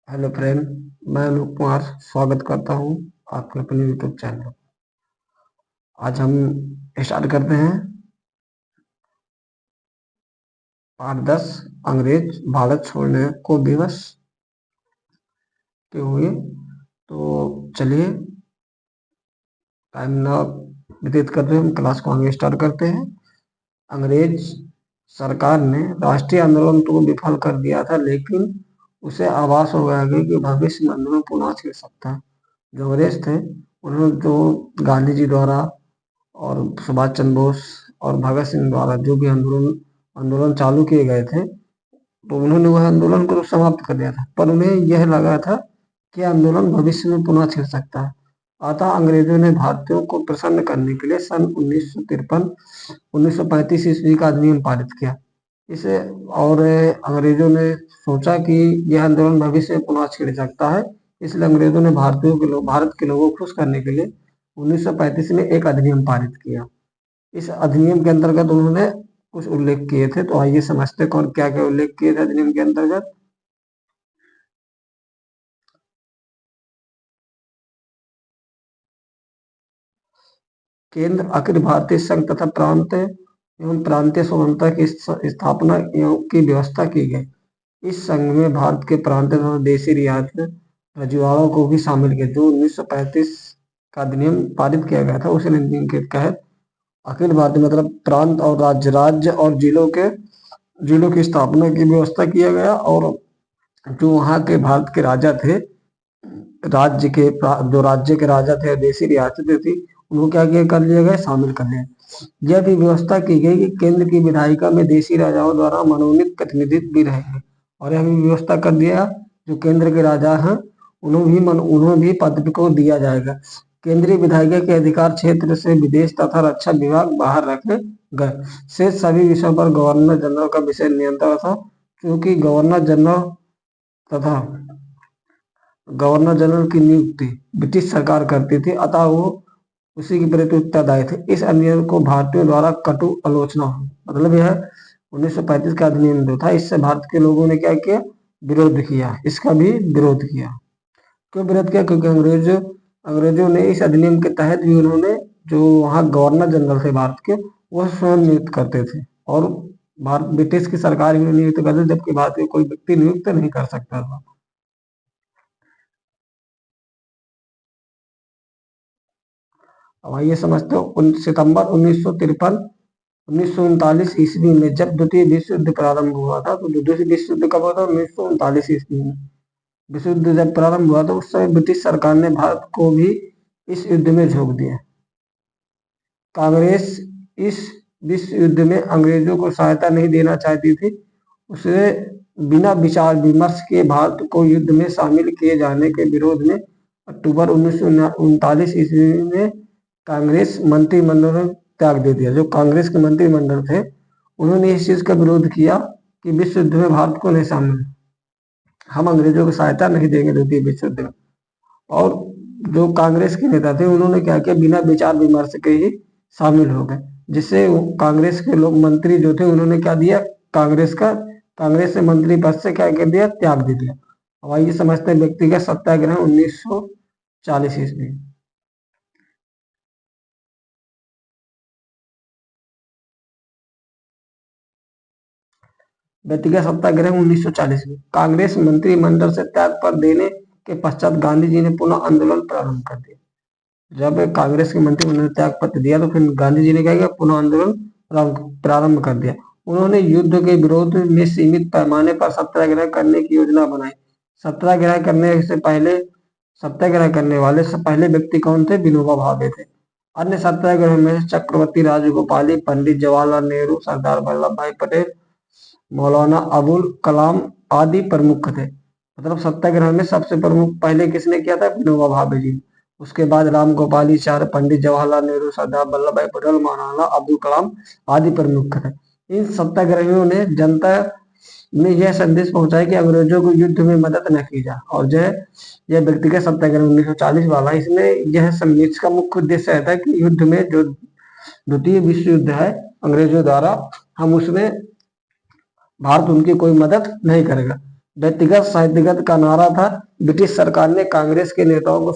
Hello friend. मैं अनूप कुमार स्वागत करता हूं आपके अपने यूट्यूब चैनल। आज हम स्टार्ट करते हैं पार्ट 10 अंग्रेज भारत छोड़ने को विवश के हुए। तो चलिए टाइम ना व्यतीत करते हुए हम क्लास को आगे स्टार्ट करते हैं। अंग्रेज सरकार ने राष्ट्रीय आंदोलन तो विफल कर दिया था, लेकिन उसे आभास हो गया कि भविष्य में आंदोलन पुनः छिड़ सकता है। जो अंग्रेज थे उन्होंने जो गांधी जी द्वारा और सुभाष चंद्र बोस और भगत सिंह द्वारा जो भी आंदोलन आंदोलन चालू किए गए थे, तो उन्होंने वह आंदोलन को समाप्त कर दिया था, पर उन्हें यह लगा था कि आंदोलन भविष्य में पुनः छिड़ सकता है। अतः अंग्रेजों ने भारतीयों को प्रसन्न करने के लिए सन 1953 1935 ईस्वी का अधिनियम पारित किया। इसे और अंग्रेजों ने सोचा कि यह आंदोलन भविष्य में पुनः छिड़ सकता है, इसलिए अंग्रेजों ने भारत के लोगों को खुश करने के लिए 1935 में एक अधिनियम पारित किया। इस अधिनियम के अंतर्गत उन्होंने कुछ उल्लेख किए थे, तो आइए समझते कौन क्या क्या उल्लेख किए थे अधिनियम के अंतर्गत। केंद्र अखिल भारतीय संघ तथा प्रांत एवं प्रांतीय समानता की स्थापना की व्यवस्था की गई। इस संघ में भारत के प्रांतीय तथा देशी रियासत रजुआड़ों को भी शामिल किया। जो 1935 का अधिनियम पारित किया गया था, उस अधिनियम के तहत अखिल भारतीय मतलब प्रांत और राज्य और जिलों की स्थापना की व्यवस्था किया गया। और जो वहाँ के भारत के राजा थे, जो राज्य के राजा थे, देशी रियासतें थी, उनको क्या किया कर लिया गया, शामिल कर लिया। यह भी व्यवस्था की गई कि केंद्र की विधायिका में देशी राजाओं द्वारा मनोनीत प्रतिनिधित्व भी रहेंगे। और यह भी व्यवस्था कर दिया जो केंद्र के राजा हैं उन्हें भी पद को दिया जाएगा। केंद्रीय विधायिका के अधिकार क्षेत्र से विदेश तथा रक्षा विभाग बाहर रखे गए। शेष सभी विषयों पर गवर्नर जनरल का विशेष नियंत्रण था, क्योंकि तथा गवर्नर जनरल की नियुक्ति ब्रिटिश सरकार करती थी, अतः वो उसी के प्रति उत्तरदायी थे। इस अधिनियम को भारतीयों द्वारा कटु आलोचना हुई। मतलब यह 1935 का अधिनियम जो था, इससे भारत के लोगों ने क्या किया, विरोध किया, इसका भी विरोध किया। क्यों विरोध किया? क्योंकि अंग्रेजों ने इस अधिनियम के तहत भी उन्होंने जो वहाँ गवर्नर जनरल थे भारत के, वह स्वयं नियुक्त करते थे, और भारत ब्रिटिश की सरकार भी नियुक्त करते, जबकि भारत के कोई व्यक्ति नियुक्त नहीं कर सकता था। अब आइए समझते हो, सितंबर 1939 ईस्वी में जब द्वितीय विश्व युद्ध प्रारंभ हुआ था, तो द्वितीय विश्व युद्ध कब हुआ था? 1939 ईस्वी में विश्व युद्ध जब प्रारंभ हुआ, तो उस समय ब्रिटिश सरकार ने भारत को भी इस युद्ध में झोंक दिया। कांग्रेस इस विश्व युद्ध में अंग्रेजों को सहायता नहीं देना चाहती थी। उसे बिना विचार विमर्श के भारत को युद्ध में शामिल किए जाने के विरोध में अक्टूबर 1939 ईस्वी में कांग्रेस मंत्रिमंडल ने त्याग दे दिया। जो कांग्रेस के मंत्रिमंडल थे, उन्होंने इस चीज का विरोध किया कि विश्व युद्ध में भारत को नहीं शामिल, हम अंग्रेजों को सहायता नहीं देंगे द्वितीय विश्व युद्ध में। और जो कांग्रेस के नेता थे, उन्होंने क्या किया, बिना विचार विमर्श के ही शामिल हो गए, जिससे कांग्रेस के लोग मंत्री जो थे, उन्होंने क्या दिया, कांग्रेस से मंत्री पद से क्या कर दिया, त्याग दे दिया। अब आइए समझते हैं व्यक्तिगत सत्याग्रह 1940 ईस्वी। व्यक्तिगत सत्याग्रह 1940 में कांग्रेस मंत्रिमंडल से त्याग पर देने के पश्चात गांधी जी ने पुनः आंदोलन प्रारंभ कर दिया। जब कांग्रेस के मंत्रिमंडल ने त्याग पत्र दिया, तो फिर गांधी जी ने क्या किया, पुनः आंदोलन प्रारंभ कर दिया। उन्होंने युद्ध के विरोध में सीमित पैमाने पर सत्याग्रह करने की योजना बनाई। सत्याग्रह करने वाले पहले व्यक्ति कौन थे? विनोबा भावे थे। अन्य सत्याग्रह में चक्रवर्ती राजगोपाली, पंडित जवाहरलाल नेहरू, सरदार वल्लभ भाई पटेल, मौलाना अबुल कलाम आदि प्रमुख थे। मतलब सत्याग्रह में सबसे प्रमुख पहले किसने किया था? विनोबा भावे जी। उसके बाद राम गोपालाचार्य, पंडित जवाहरलाल नेहरू, सरदार वल्लभ भाई पटेल, मौलाना अबुल कलाम आदि प्रमुख थे। इन सत्याग्रहियों ने जनता में यह संदेश पहुंचाया कि अंग्रेजों को युद्ध में मदद न की जाए। और जो है यह व्यक्तिगत सत्याग्रह 1940 वाला, इसमें यह इसका मुख्य उद्देश्य रहता है कि युद्ध में जो द्वितीय विश्व युद्ध है अंग्रेजों द्वारा, हम उसमें भारत उनकी कोई मदद नहीं करेगा। व्यक्तिगत साहित्यगत का नारा था। ब्रिटिश सरकार ने कांग्रेस के नेताओं को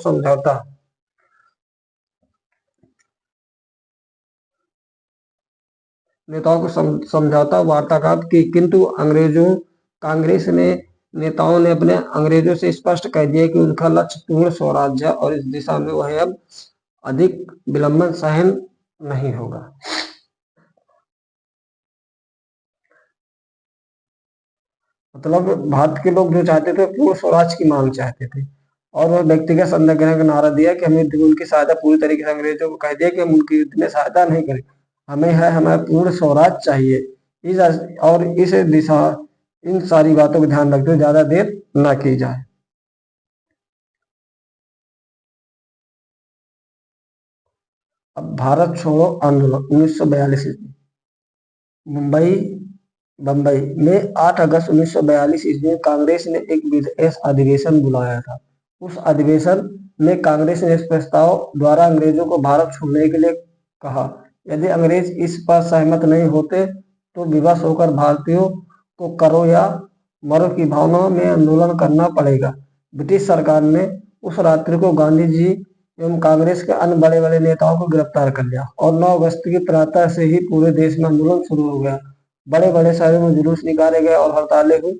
समझौता वार्तालाप की, किंतु कांग्रेस ने नेताओं ने अपने अंग्रेजों से स्पष्ट कह दिया कि उनका लक्ष्य पूर्ण स्वराज्य है और इस दिशा में वह अब अधिक विलंबन सहन नहीं होगा। मतलब भारत के लोग जो चाहते थे पूर्ण स्वराज की मांग चाहते थे, और वह व्यक्तिगत संरक्षण का नारा दिया कि हमें उनकी सहायता पूरी तरीके से, अंग्रेजों को कह दिया कि हम उनकी युद्ध में सहायता नहीं करें, हमें पूर्ण स्वराज चाहिए। इस दिशा, इन सारी बातों को ध्यान रखते हुए ज्यादा देर न की जाए। अब भारत छोड़ो आंदोलन 1942 ईस्वी, मुंबई बंबई में 8 अगस्त 1942 ईस्वी में कांग्रेस ने एक विशेष अधिवेशन बुलाया था। उस अधिवेशन में कांग्रेस ने इस प्रस्ताव द्वारा अंग्रेजों को भारत छोड़ने के लिए कहा। यदि अंग्रेज इस पर सहमत नहीं होते तो विवश होकर भारतीयों को करो या मरो की भावना में आंदोलन करना पड़ेगा। ब्रिटिश सरकार ने उस रात्रि को गांधी जी एवं कांग्रेस के अन्य बड़े बड़े नेताओं को गिरफ्तार कर लिया और 9 अगस्त की प्रातः से ही पूरे देश में आंदोलन शुरू हो गया। बड़े बड़े शहरों में जुलूस निकाले गए और हड़तालें हुई।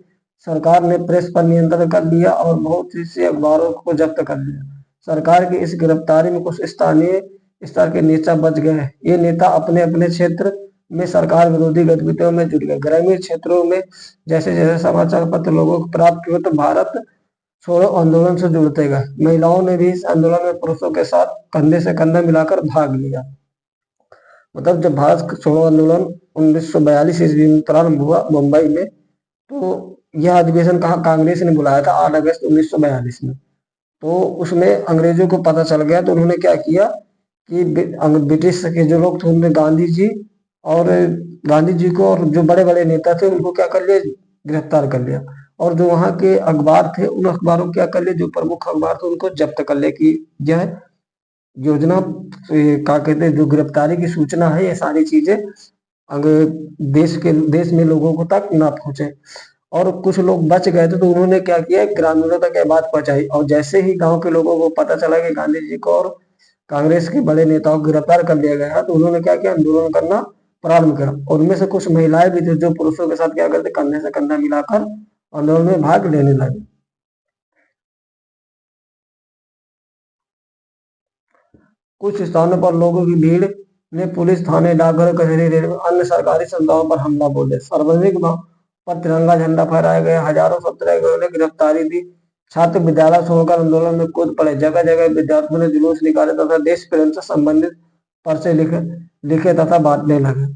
सरकार ने प्रेस पर नियंत्रण कर लिया और बहुत से अखबारों को जब्त कर लिया। सरकार की इस गिरफ्तारी में कुछ स्थानीय स्तर के नेता बच गए। ये नेता अपने अपने क्षेत्र में सरकार विरोधी गतिविधियों में जुट गए। ग्रामीण क्षेत्रों में जैसे जैसे समाचार पत्र लोगों को प्राप्त हुए तो भारत छोड़ो आंदोलन से जुड़ते गए। महिलाओं ने भी इस आंदोलन में पुरुषों के साथ कंधे से कंधा मिलाकर भाग लिया। मतलब जब भारत छोड़ो आंदोलन 1942 ईस्वी में प्रारंभ हुआ मुंबई में, तो यह अधिवेशन कहा कांग्रेस ने बुलाया था 8 अगस्त 1942 में। तो उसमें अंग्रेजों को पता चल गया, तो उन्होंने क्या किया कि ब्रिटिश के जो लोग थे उनने गांधी जी को और जो बड़े बड़े नेता थे उनको क्या कर लिया, गिरफ्तार कर लिया। और जो वहां के अखबार थे उन अखबारों को क्या कर लिया, जो प्रमुख अखबार थे उनको जब्त कर लिया कि यह योजना क्या कहते हैं, जो गिरफ्तारी की सूचना है, ये सारी चीजें अगर देश में लोगों को तक ना पहुंचे। और कुछ लोग बच गए थे तो उन्होंने क्या किया, ग्रामीणों तक ये बात पहुंचाई। और जैसे ही गांव के लोगों को पता चला कि गांधी जी को और कांग्रेस के बड़े नेताओं को गिरफ्तार कर लिया गया, तो उन्होंने क्या किया, आंदोलन करना प्रारंभ करा। और उनमें से कुछ महिलाएं भी थी जो पुरुषों के साथ क्या करते, कंधे से कंधा मिलाकर आंदोलन में भाग लेने लगे। कुछ स्थानों पर लोगों की भीड़ ने पुलिस थाने, डाकघर, कचहरी, रेलवे, अन्य सरकारी संस्थाओं पर हमला बोल दिया। सार्वजनिक पर तिरंगा झंडा फहराया गया। हजारों सत्याग्रहियों ने गिरफ्तारी दी। छात्र विद्यालय छोड़कर आंदोलन में कूद पड़े। जगह जगह विद्यार्थियों ने जुलूस निकाले तथा देश प्रेम से संबंधित पर्चे लिखे तथा बांटने लगे।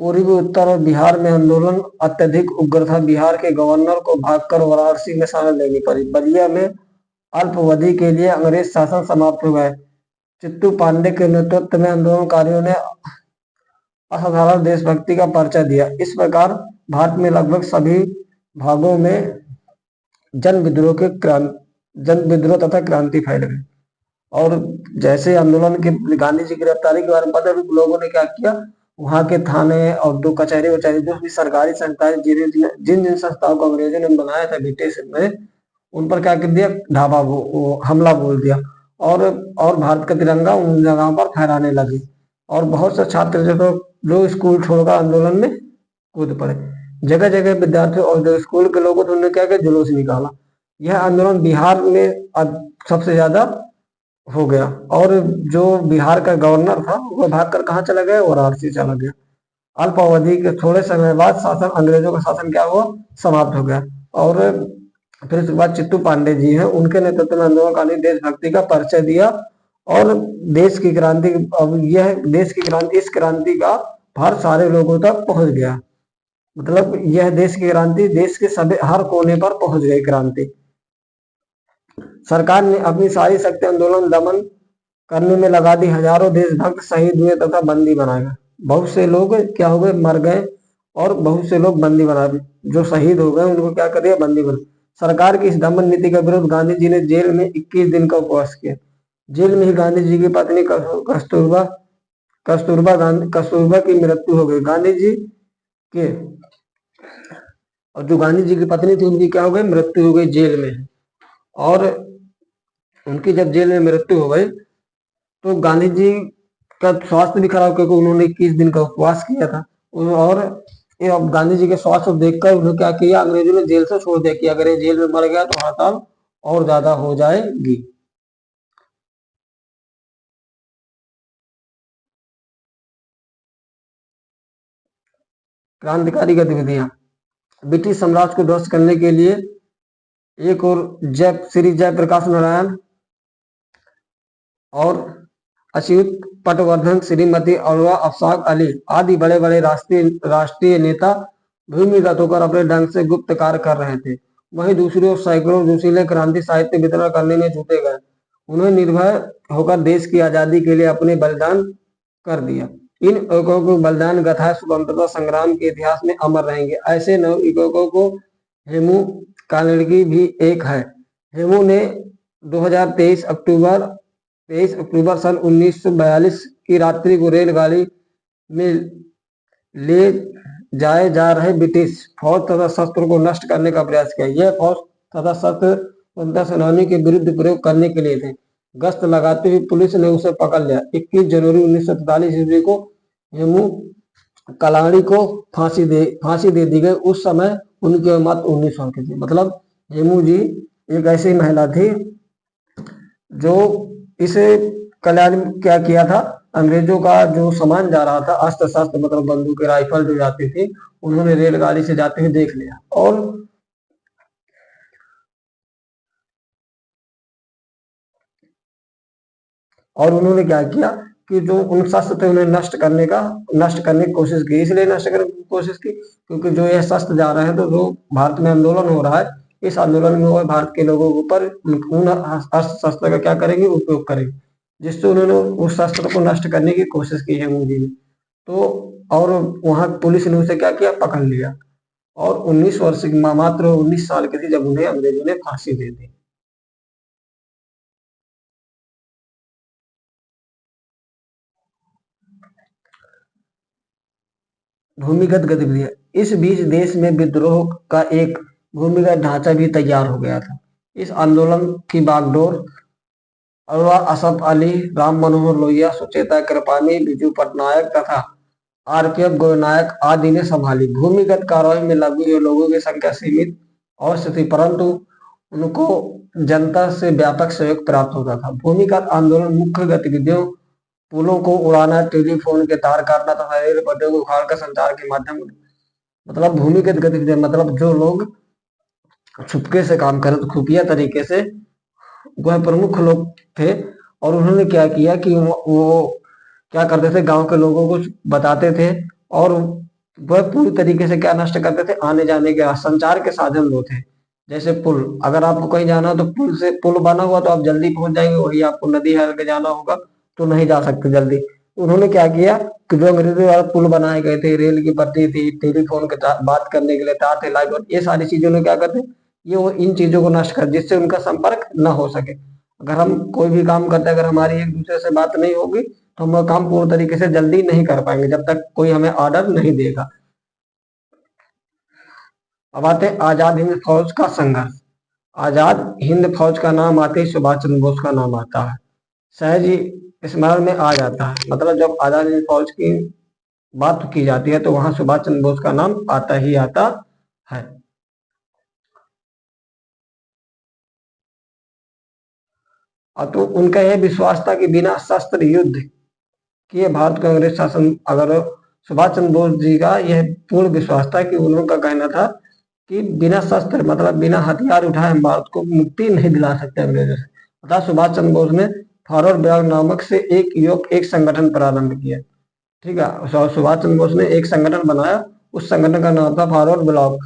पूर्वी उत्तर और बिहार में आंदोलन अत्यधिक उग्र था। बिहार के गवर्नर को भागकर वाराणसी में शरण लेनी पड़ी। बलिया में अल्पावधि के लिए अंग्रेज शासन समाप्त हो गए। चित्तू पांडे के नेतृत्व में आंदोलनकारियों ने असाधारण देशभक्ति का परिचय दिया। इस प्रकार भारत में लगभग सभी भागों में जन विद्रोह तथा क्रांति फैल गई। और जैसे आंदोलन के गांधी जी की गिरफ्तारी के बारे में पता, लोगों ने क्या किया, वहां के थाने और दो कचहरी वचहरी जो भी सरकारी संस्थाएं, जिन जिन संस्थाओं को अंग्रेजों ने बनाया था ब्रिटिश में, उन पर क्या कर दिया, हमला बोल दिया। और भारत का तिरंगा उन जगहों पर फहराने लगी। और बहुत से छात्र जो स्कूल छोड़कर आंदोलन में कूद पड़े। जगह जगह विद्यार्थी और जो स्कूल के लोगों, तो उन्होंने क्या किया, जुलूस निकाला। यह आंदोलन बिहार में सबसे ज्यादा हो गया। और जो बिहार का गवर्नर था वो भागकर कहाँ चला गया, वाराणसी चला गया। अल्पावधि के थोड़े समय बाद अंग्रेजों का शासन क्या हुआ, समाप्त हो गया। और फिर उसके बाद चित्तू पांडे जी हैं, उनके नेतृत्व में आंदोलनकारियों ने देशभक्ति का परिचय दिया और देश की क्रांति, अब यह देश की क्रांति, इस क्रांति का भार सारे लोगों तक पहुंच गया। मतलब यह देश की क्रांति देश के सभी हर कोने पर पहुंच गई क्रांति। सरकार ने अपनी सारी शक्ति आंदोलन दमन करने में लगा दी। हजारों देशभक्त शहीद हुए तथा बंदी बनाए गए। बहुत से लोग क्या हो गए, मर गए, और बहुत से लोग बंदी बना, जो शहीद हो गए उनको क्या कर दिया, बंदी बना। सरकार की इस दमन नीति का विरोध गांधी जी ने जेल में 21 दिन का उपवास किया। जेल में ही गांधी जी की पत्नी कस्तूरबा की मृत्यु हो गई। गांधी जी के और जो गांधी जी की पत्नी थी उनकी क्या हो गई, मृत्यु हो गई, जेल में है। और उनकी जब जेल में मृत्यु हो गई तो गांधी जी का स्वास्थ्य भी खराब, क्योंकि उन्होंने 21 दिन का उपवास किया था। और ये अब गांधी जी के स्वास्थ्य को देखकर उन्होंने क्या किया, अंग्रेजों ने जेल से छोड़ दिया कि अगर ये जेल में मर गया तो हड़ताल और ज्यादा हो जाएगी। क्रांतिकारी गतिविधियां, ब्रिटिश साम्राज्य को ध्वस्त करने के लिए एक और श्री जयप्रकाश नारायण और अच्युत पटवर्धन, श्रीमती अरवा अफसाक अली आदि बड़े बड़े राष्ट्रीय राष्ट्रीय नेता भूमिगत होकर अपने ढंग से गुप्त कार्य कर रहे थे। वहीं दूसरी ओर सैकड़ों जोशीले क्रांति साहित्य वितरण करने में जुटे गए। उन्होंने निर्भय होकर देश की आजादी के लिए अपने बलिदान कर दिया। इन युवकों को बलिदान गाथाएं स्वतंत्रता संग्राम के इतिहास में अमर रहेंगे। ऐसे नव युवकों को हेमू कानड़गी भी एक है। हेमू ने 23 अक्टूबर सन 1942 की रात्रि को रेलगाड़ी में ले जाए जा रहे ब्रिटिश फौज तथा शस्त्रों को नष्ट करने का प्रयास किया। यह फौज तथा शस्त्र स्वतंत्रता सेनानियों के विरुद्ध प्रयोग करने के लिए थे। गश्त लगाते हुए पुलिस ने उसे पकड़ लिया। 21 जनवरी 1943 ईस्वी को हेमू कलाड़ी को फांसी दे दी गई। उस समय उनकी उम्र मात्र 19 साल की थी। मतलब हेमू जी एक ऐसी महिला थी जो इसे कल्याण क्या किया था, अंग्रेजों का जो सामान जा रहा था, अस्त्र शस्त्र मतलब बंदूक राइफल जो जाती थी, उन्होंने रेलगाड़ी से जाते हुए देख लिया। और उन्होंने क्या किया कि जो उन शस्त्र थे उन्हें नष्ट करने की कोशिश की। इसलिए नष्ट करने की कोशिश की क्योंकि जो ये शस्त्र जा रहे हैं, तो जो भारत में आंदोलन हो रहा है, इस आंदोलन में वो भारत के लोगों के ऊपर उन अस्त्र शस्त्र का क्या करेंगे, उपयोग करेंगे, जिससे उन्होंने उस शस्त्र को नष्ट करने की कोशिश की है मोदी ने। तो और वहां पुलिस ने उसे क्या किया, पकड़ लिया। और 19 वर्ष की मात्र 19 साल की थी जब उन्हें अंग्रेजों ने फांसी दे दी। भूमिगत गतिविधियां, इस बीच देश में विद्रोह का एक भूमिगत ढांचा भी तैयार हो गया था। इस आंदोलन की बागडोर अरवा असफ अली, राम मनोहर लोहिया, सुचेता कृपानी, बिजू पटनायक तथा आरपीएफ गोनायक आदि ने संभाली। भूमिगत कार्रवाई में लगे हुए लोगों की संख्या सीमित अवश्य थी, परंतु उनको जनता से व्यापक सहयोग प्राप्त होता था। भूमिगत आंदोलन मुख्य गतिविधियों पुलों को उड़ाना, टेलीफोन के तार काटना तथा रेल पटरियों को उखाड़कर संचार के माध्यम, मतलब भूमिगत गतिविधियां मतलब जो लोग छुपके से काम करे, तो खुफिया तरीके से वह प्रमुख लोग थे। और उन्होंने क्या किया कि वो क्या करते थे, गांव के लोगों को बताते थे और वह पूरी तरीके से क्या नष्ट करते थे, आने जाने के संचार के साधन दो थे। जैसे पुल, अगर आपको कहीं जाना हो तो पुल बना हुआ तो आप जल्दी पहुंच जाएंगे, वही आपको नदी हर के जाना होगा तो नहीं जा सकते जल्दी। उन्होंने क्या किया कि जो अंग्रेजों द्वारा पुल बनाए गए थे, रेल की पटरी थी, टेलीफोन के बात करने के लिए तार थे, लाइट, ये सारी चीजों ने क्या करते, ये वो इन चीजों को नष्ट कर, जिससे उनका संपर्क न हो सके। अगर हम कोई भी काम करते हैं, अगर हमारी एक दूसरे से बात नहीं होगी तो हम वह काम पूर्ण तरीके से जल्दी नहीं कर पाएंगे जब तक कोई हमें ऑर्डर नहीं देगा। अब आते हैं आजाद हिंद फौज का संघर्ष। आजाद हिंद फौज का नाम आते ही सुभाष चंद्र बोस का नाम आता है, सहज ही स्मरण में आ जाता है। मतलब जब आजाद हिंद फौज की बात की जाती है तो वहां सुभाष चंद्र बोस का नाम आता ही आता है। और तो उनका यह विश्वास था कि बिना शस्त्र युद्ध किए भारत का अंग्रेज शासन, अगर सुभाष चंद्र बोस जी का यह पूर्ण विश्वास था कि उनका कहना था कि बिना शस्त्र मतलब बिना हथियार उठाए हम भारत को मुक्ति नहीं दिला सकते अंग्रेजों से। अतः सुभाष चंद्र बोस ने फॉरवर्ड ब्लॉक नामक से एक संगठन प्रारंभ किया। ठीक है, सुभाष चंद्र बोस ने एक संगठन बनाया, उस संगठन का नाम था फॉरवर्ड ब्लॉक।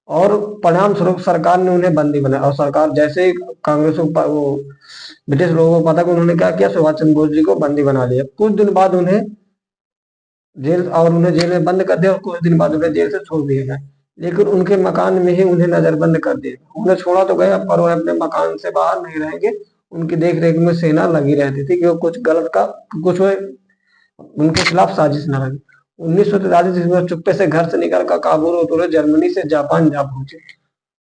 और परिणाम स्वरूप सरकार ने उन्हें बंदी बनाया। और सरकार जैसे ही कांग्रेस को वो ब्रिटिश लोगों को पता कि उन्होंने क्या किया, सुभाष चंद्र बोस जी को बंदी बना लिया। कुछ दिन बाद उन्हें जेल में बंद कर दिया और कुछ दिन बाद उन्हें जेल से छोड़ दिया गया। लेकिन उनके मकान में ही उन्हें नजरबंद कर दिया। उन्हें छोड़ा तो गया पर वह अपने मकान से बाहर नहीं रहेंगे, उनकी देख रेख में सेना लगी रहती थी कि वो कुछ गलत का कुछ उनके खिलाफ साजिश न लगे। 1943 ईस्वी में चुप्पे से घर से निकलकर काबुल होते जर्मनी से जापान जा पहुंचे।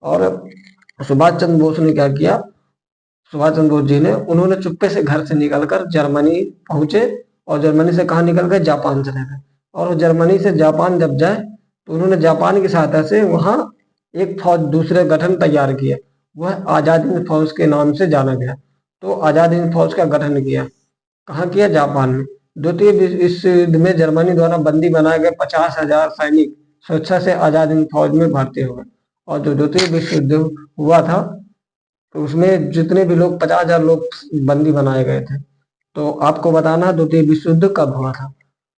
और सुभाष चंद्र बोस ने क्या किया, सुभाष चंद्र बोस जी ने, उन्होंने चुप्पे से घर से निकलकर जर्मनी पहुंचे और जर्मनी से कहा निकल गए, जापान चले गए। और जर्मनी से जापान जब जाए तो उन्होंने जापान की सहायता से वहां एक फौज, दूसरे गठन तैयार किया, वह आजाद हिंद फौज के नाम से जाना गया। तो आजाद हिंद फौज का गठन किया, कहाँ किया, जापान में। द्वितीय विश्व युद्ध में जर्मनी द्वारा बंदी बनाए गए 50,000 सैनिक स्वेच्छा से आजाद हिंद फौज में भर्ती हो गए। और जो द्वितीय विश्व युद्ध हुआ था तो उसमें जितने भी लोग 50,000 लोग बंदी बनाए गए थे। तो आपको बताना द्वितीय विश्व युद्ध कब हुआ था।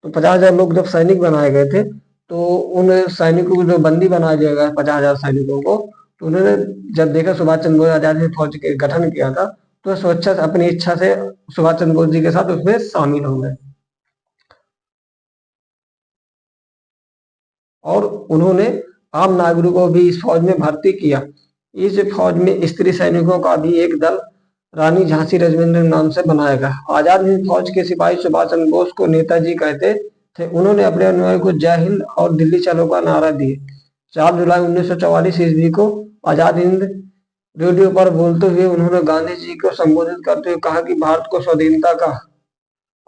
तो 50,000 लोग जब सैनिक बनाए गए थे तो उन सैनिकों को जो बंदी बनाया जाएगा 50,000 सैनिकों को, तो उन्होंने जब देखा सुभाष चंद्र बोस आजाद हिंद फौज के गठन किया था तो स्वेच्छा से, अपनी इच्छा से सुभाष चंद्र बोस जी के साथ उसमें शामिल हो गए। और उन्होंने आम नागरिकों को भी इस फौज में भर्ती किया। इस फौज में स्त्री सैनिकों का भी एक दल रानी झांसी रेजिमेंट नाम से बनाया गया। आजाद हिंद फौज के सिपाही सुभाष चंद्र बोस को नेताजी कहते थे। उन्होंने अपने अनुयायियों को जय हिंद और दिल्ली चलो का नारा दिए। 4 जुलाई 1944 ईस्वी को आजाद हिंद रेडियो पर बोलते हुए उन्होंने गांधी जी को संबोधित करते हुए कहा कि भारत को स्वाधीनता का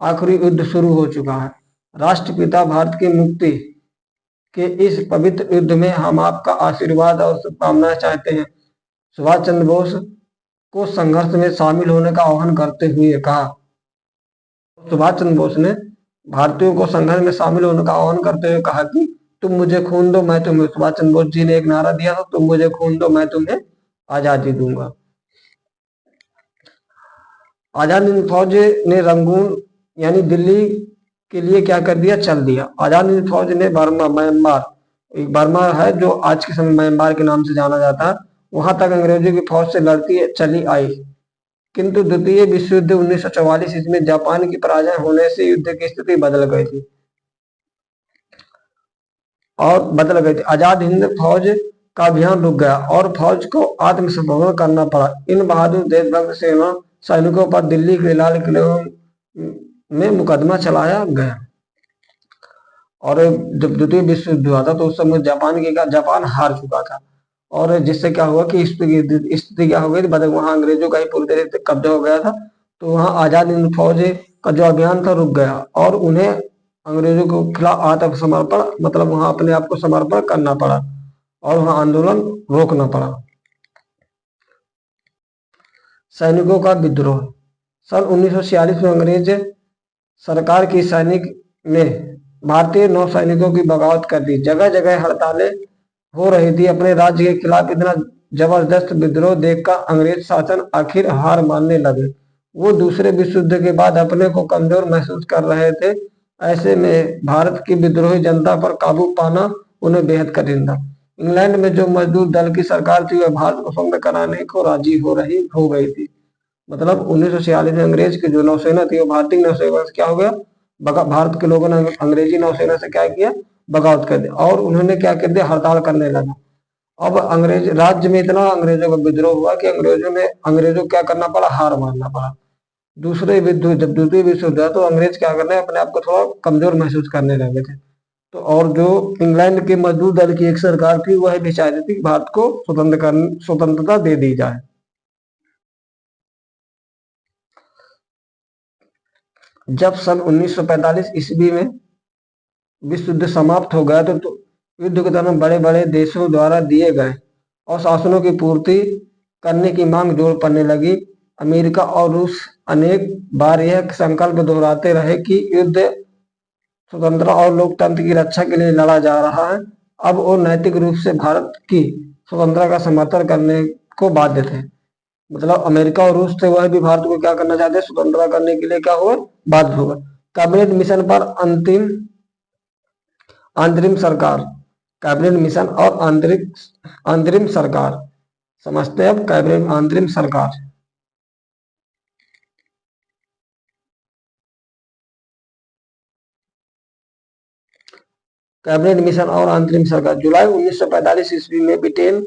आखिरी युद्ध शुरू हो चुका है। राष्ट्रपिता भारत की मुक्ति के इस पवित्र युद्ध में हम आपका आशीर्वाद और शुभकामनाएं चाहते हैं। सुभाष चंद्र बोस को संघर्ष में शामिल होने का आह्वान करते हुए कहा, सुभाष चंद्र बोस ने भारतीयों को संघर्ष में शामिल होने का आह्वान करते हुए कहा कि तुम मुझे खून दो मैं तुम्हें, सुभाष चंद्र बोस जी ने एक नारा दिया था, तुम मुझे खून दो मैं तुम्हें आजादी दूंगा। आजाद हिंद फौज ने रंगून यानी दिल्ली के लिए क्या कर दिया, चल दिया। आजाद हिंद फौज ने बर्मा, म्यांमार, एक बर्मा है जो आज के समय म्यांमार के नाम से जाना जाता है, वहां तक अंग्रेजों की फौज से लड़ती चली आई। किंतु द्वितीय विश्व युद्ध 1944 ईस्वी में जापान की पराजय होने से युद्ध की स्थिति बदल गई थी आजाद हिंद फौज का अभियान रुक गया और फौज को आत्मसमर्पण करना पड़ा। इन बहादुर देशभक्त सेना सैनिकों पर दिल्ली के लाल किले में मुकदमा चलाया गया। और जब द्वितीय विश्व युद्ध हुआ था तो उस समय जापान हार चुका था और जिससे क्या हुआ कि स्थिति क्या हो गई, वहां अंग्रेजों का ही पूरी तरह से कब्जा हो गया था। तो वहां आजाद हिंद फौज का जो अभियान था रुक गया और उन्हें अंग्रेजों के खिलाफ आत्मसमर्पण, मतलब वहां अपने आप को समर्पण करना पड़ा और वहां आंदोलन रोकना पड़ा। सैनिकों का विद्रोह। सन 1946 में अंग्रेज सरकार की सैनिक ने भारतीय नौसैनिकों की बगावत कर दी। जगह जगह हड़तालें हो रही थी। अपने राज्य के खिलाफ इतना जबरदस्त विद्रोह देखकर अंग्रेज शासन आखिर हार मानने लगे। वो दूसरे विश्व युद्ध के बाद अपने को कमजोर महसूस कर रहे थे। ऐसे में भारत की विद्रोही जनता पर काबू पाना उन्हें बेहद कठिन था। इंग्लैंड में जो मजदूर दल की सरकार थी वह भारत को स्वतंत्र कराने को राजी हो गई थी। मतलब 1946 में अंग्रेज की जो नौसेना थी वो भारतीय नौसेना से क्या हो गया, भारत के लोगों ने अंग्रेजी नौसेना से क्या किया, बगावत कर दी और उन्होंने क्या कर दिया, हड़ताल करने लगा। अब अंग्रेज राज्य में इतना अंग्रेजों का विद्रोह हुआ कि अंग्रेजों को क्या करना पड़ा, हार मानना पड़ा। जब द्वितीय विश्व युद्ध हुआ तो अंग्रेज क्या करने, अपने आप को थोड़ा कमजोर महसूस करने लगे थे। तो और जो इंग्लैंड के मजदूर दल की एक सरकार थी वह भी चाहती थी कि भारत को स्वतंत्रता दे दी जाए। जब सन 1945 ईस्वी में विश्व युद्ध समाप्त हो गया तो युद्ध के दौरान बड़े बड़े देशों द्वारा दिए गए और शासनों की पूर्ति करने की मांग जोर पड़ने लगी। अमेरिका और रूस अनेक बार यह संकल्प दोहराते रहे कि युद्ध स्वतंत्रता और लोकतंत्र की रक्षा के लिए लड़ा जा रहा है। अब वो नैतिक रूप से भारत की स्वतंत्रता का समर्थन करने को बाध्य थे। मतलब अमेरिका और रूस थे, वह भी भारत को क्या करना चाहते, स्वतंत्रता करने के लिए क्या हुआ, बाध्य हुआ। कैबिनेट मिशन पर अंतरिम सरकार, कैबिनेट मिशन और अंतरिम सरकार समझते हैं। अब कैबिनेट अंतरिम सरकार, कैबिनेट मिशन और अंतरिम सरकार। जुलाई 1945 ईस्वी में ब्रिटेन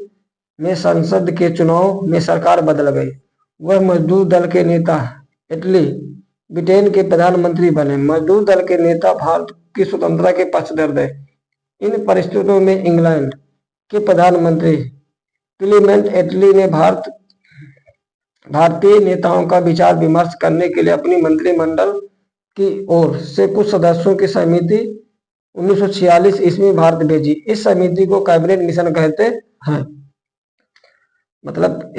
में संसद के चुनाव में सरकार बदल गई। वह मजदूर दल के नेता इटली ब्रिटेन के प्रधानमंत्री बने। मजदूर दल के नेता भारत की स्वतंत्रता के पक्षधर थे। इन परिस्थितियों में इंग्लैंड के प्रधानमंत्री क्लीमेंट एटली ने भारतीय नेताओं का विचार विमर्श करने के लिए अपनी मंत्रिमंडल की ओर से कुछ सदस्यों की समिति 1946 ईस्वी में भारत भेजी। इस समिति को कैबिनेट मिशन कहते हैं। मतलब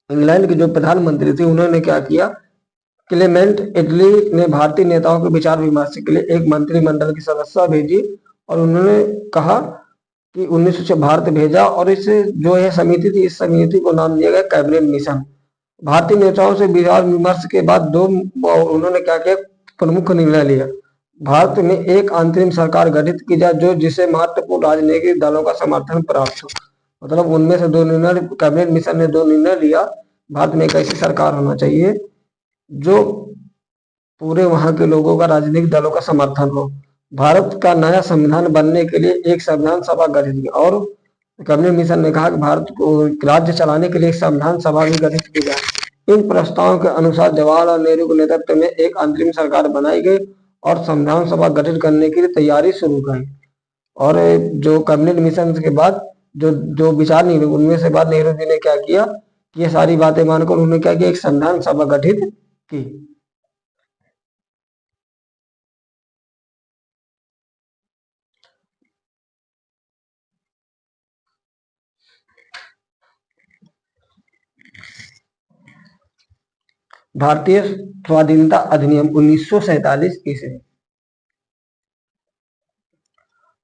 इंग्लैंड के जो प्रधानमंत्री थे उन्होंने क्या किया, क्लेमेंट इटली ने भारतीय नेताओं के विचार विमर्श के लिए एक मंत्रिमंडल की सदस्य भेजी और उन्होंने कहा कि 1900 भारत भेजा और इस जो यह समिति थी, इस समिति को नाम दिया गया कैबिनेट मिशन। भारतीय नेताओं से विचार विमर्श के बाद उन्होंने क्या किया, प्रमुख निर्णय लिया। भारत में एक अंतरिम सरकार गठित की जाए जो जिसे महत्वपूर्ण राजनीतिक दलों का समर्थन प्राप्त हो। मतलब उनमें से दो निर्णय, कैबिनेट मिशन ने दो निर्णय लिया। भारत में एक ऐसी सरकार होना चाहिए जो पूरे वहां के लोगों का, राजनीतिक दलों का समर्थन हो। भारत का नया संविधान बनने के लिए एक संविधान सभा गठित की और कैबिनेट मिशन ने कहा कि भारत को राज्य चलाने के लिए एक संविधान सभा भी गठित की जाए। इन प्रस्तावों के अनुसार जवाहरलाल नेहरू के नेतृत्व में एक अंतरिम सरकार बनाई गई और संविधान सभा गठित करने की तैयारी शुरू की। और जो कैबिनेट मिशन के बाद जो जो विचार नहीं, उनमें से बाद नेहरू जी ने क्या किया, ये सारी बातें मानकर उन्होंने क्या किया, एक संविधान सभा गठित की। भारतीय स्वाधीनता अधिनियम 1947 ईस्वी।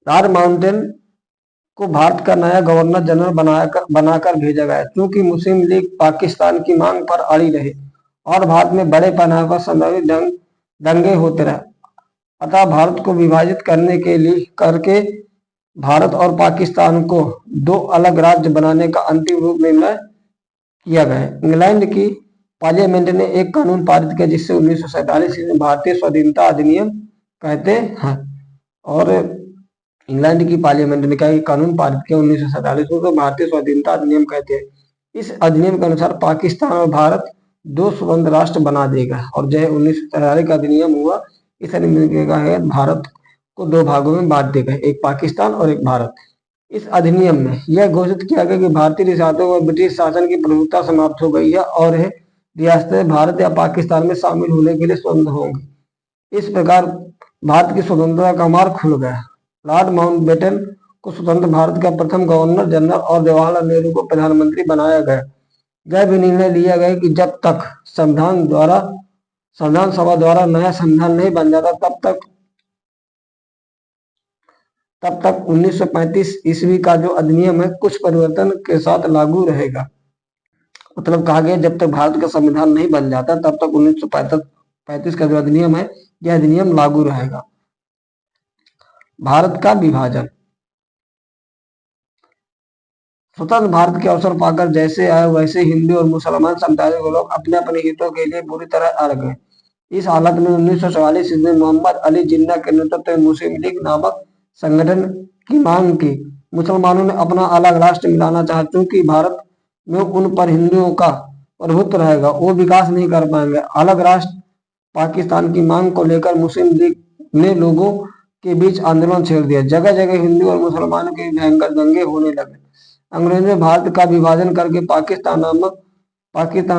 लॉर्ड माउंटेन को भारत का नया गवर्नर जनरल बनाकर भेजा गया क्योंकि मुस्लिम लीग पाकिस्तान की मांग पर अड़ी रही और भारत में बड़े पैमाने पर संभावित दंगे होते रहे। अतः भारत को विभाजित करने के लिए करके भारत और पाकिस्तान को दो अलग राज्य बनाने का अंतिम रूप निर्णय किया गया। इंग्लैंड की पार्लियामेंट ने एक कानून पारित किया जिससे 1947 में भारतीय स्वाधीनता अधिनियम कहते हैं। और इंग्लैंड की पार्लियामेंट ने क्या कानून पारित किया 1947 में, तो भारतीय स्वाधीनता अधिनियम कहते हैं। इस अधिनियम के अनुसार पाकिस्तान और भारत दो स्वतंत्र राष्ट्र बना देगा और जो 1947 का अधिनियम हुआ, इस अधिनियम का है भारत को दो भागों में बांट देगा, एक पाकिस्तान और एक भारत। इस अधिनियम में यह घोषित किया गया कि भारतीय रियासतों में ब्रिटिश शासन की प्रभुत्व समाप्त हो गई है और रियासतें भारत या पाकिस्तान में शामिल होने के लिए स्वतंत्र होंगी। इस प्रकार भारत की स्वतंत्रता का मार्ग खुल गया। लॉर्ड माउंटबेटन को स्वतंत्र भारत का प्रथम गवर्नर जनरल और जवाहरलाल नेहरू को प्रधानमंत्री बनाया गया। यह भी निर्णय लिया गया कि जब तक संविधान सभा द्वारा नया संविधान नहीं बन जाता तब तक 1935 ईस्वी का जो अधिनियम है कुछ परिवर्तन के साथ लागू रहेगा। मतलब कहा गया जब तक भारत का संविधान नहीं बन जाता तब तक 1935 का जो अधिनियम है यह अधिनियम लागू रहेगा। भारत का विभाजन। स्वतंत्र भारत के अवसर पाकर जैसे आए वैसे हिंदू और मुसलमान समुदाय के लोग अपने अपने हितों के लिए बुरी तरह अड़ गए। इस हालत में 1944 में मोहम्मद अली जिन्ना के नेतृत्व में मुस्लिम लीग नामक संगठन की मांग की। मुसलमानों ने अपना अलग राष्ट्र मिलाना चाहा क्योंकि भारत में उन पर हिंदुओं का प्रभुत्व रहेगा, वो विकास नहीं कर पाएंगे। अलग राष्ट्र पाकिस्तान की मांग को लेकर मुस्लिम लीग ने लोगों के बीच आंदोलन छेड़ दिया। जगह जगह हिंदू और मुसलमानों के भयंकर दंगे होने लगे। अंग्रेजों ने भारत का विभाजन करके पाकिस्तान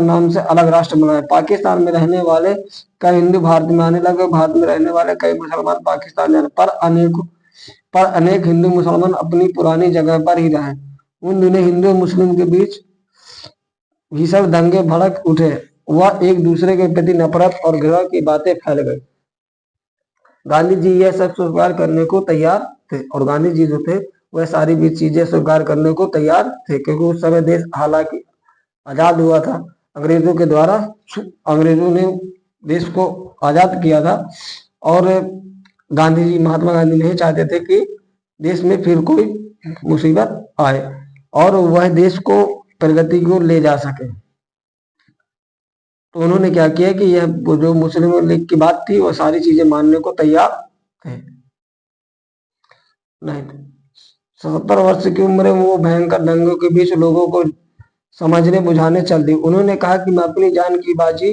नाम से अलग राष्ट्र बनाया। पाकिस्तान में रहने वाले कई हिंदू भारत में आने लगे, भारत में रहने वाले कई मुसलमान पाकिस्तान जाने पर अनेक हिंदू मुसलमान अपनी पुरानी जगह पर ही रहे। उन दिनों हिंदू और मुस्लिम के बीच भीषण दंगे भड़क उठे। वह एक दूसरे के प्रति नफरत और घृणा की बातें फैल गई। गांधी जी यह सब स्वीकार करने को तैयार थे और गांधी जी जो थे वह सारी भी चीजें स्वीकार करने को तैयार थे क्योंकि उस समय देश हालांकि आजाद हुआ था अंग्रेजों के द्वारा। अंग्रेजों ने देश को आजाद किया था और महात्मा गांधी नहीं चाहते थे कि देश में फिर कोई मुसीबत आए और वह देश को प्रगति की ओर ले जा सके। तो उन्होंने क्या किया कि यह जो मुस्लिम लीग की बात थी वो सारी चीजें मानने को तैयार थे। नहीं, 77 वर्ष की उम्र में वो भयंकर दंगों के बीच लोगों को समझने बुझाने चल दी। उन्होंने कहा कि मैं अपनी जान की बाजी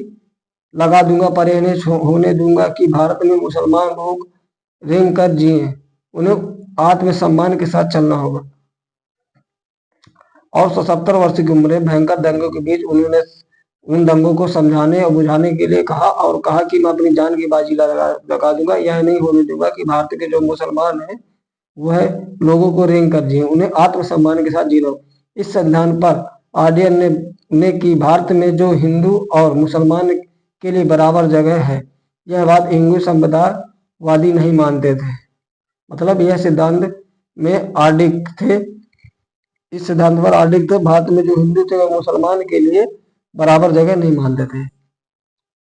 लगा दूंगा, पर यह नहीं होने दूंगा कि भारत में मुसलमान लोग रेंग कर जिए। उन्हें आत्मसम्मान के साथ चलना होगा। और 77 वर्ष की उम्र में भयंकर दंगों के बीच उन्होंने उन दंगों को समझाने और बुझाने के लिए कहा, और कहा कि मैं अपनी जान की बाजी लगा दूंगा, यह नहीं होने दूंगा कि भारत के जो मुसलमान हैं वह लोगों को रेंग कर जिए, उन्हें आत्मसम्मान के साथ जीना। इस सिद्धांत पर आर्यन ने कि भारत में जो हिंदू और मुसलमान के लिए बराबर जगह है, यह बात हिंदू संप्रदायवादी नहीं मानते थे। मतलब यह सिद्धांत में आर्डिक थे, इस सिद्धांत पर आर्डिक थे, भारत में जो हिंदू थे वह मुसलमान के लिए बराबर जगह नहीं मानते थे।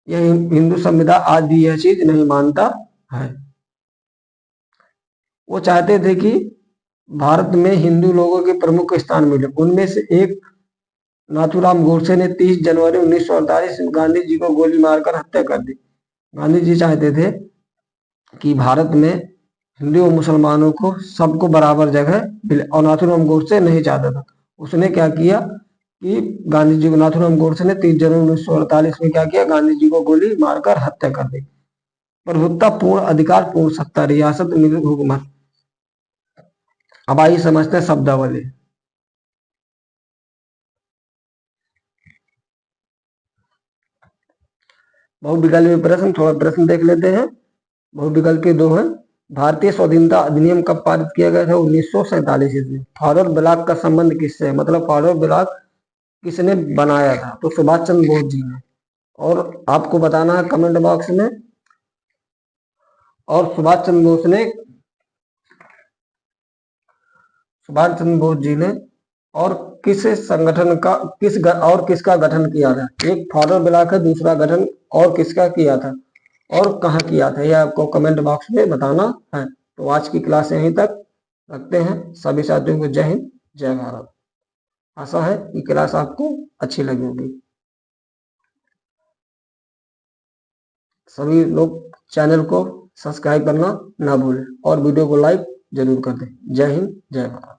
यह हिंदू संविधान आदि यह चीज नहीं मानता है। वो चाहते थे कि भारत में हिंदू लोगों के प्रमुख स्थान मिले। उनमें से एक नाथूराम गोडसे ने 30 जनवरी 1948 में गांधी जी को गोली मारकर हत्या कर दी। गांधी जी चाहते थे कि भारत में हिंदू और मुसलमानों को सबको बराबर जगह मिले, और नाथूराम गोडसे नहीं चाहता था। उसने क्या किया कि गांधी जी को, नाथूराम गोडसे ने 30 जनवरी 1948 में क्या किया, गांधी जी को गोली मारकर हत्या कर दी। प्रभुत्ता, पूर्ण अधिकार, पूर्ण सत्ता, रियासत, मिली हुकूमत। अब आइए समझते हैं शब्दावली। बहुविकल्पी प्रश्न, थोड़ा प्रश्न देख लेते हैं। बहुविकल्पी दो है। भारतीय स्वाधीनता अधिनियम कब पारित किया गया था? 1947 ईस्वी। फॉरवर्ड ब्लॉक का संबंध किससे है? मतलब फॉरवर्ड ब्लॉक किसने बनाया था? तो सुभाष चंद्र बोस जी ने। और आपको बताना है कमेंट बॉक्स में। और सुभाष चंद्र बोस जी ने और किस संगठन का और किसका गठन किया था? एक फॉरवर्ड ब्लॉक है, दूसरा गठन और किसका किया था और कहाँ किया था, यह आपको कमेंट बॉक्स में बताना है। तो आज की क्लास यहीं तक रखते हैं। सभी साथियों को जय हिंद, जय भारत। आशा है कि क्लास आपको अच्छी लगी होगी। सभी लोग चैनल को सब्सक्राइब करना ना भूलें और वीडियो को लाइक जरूर कर दें। जय हिंद, जय भारत।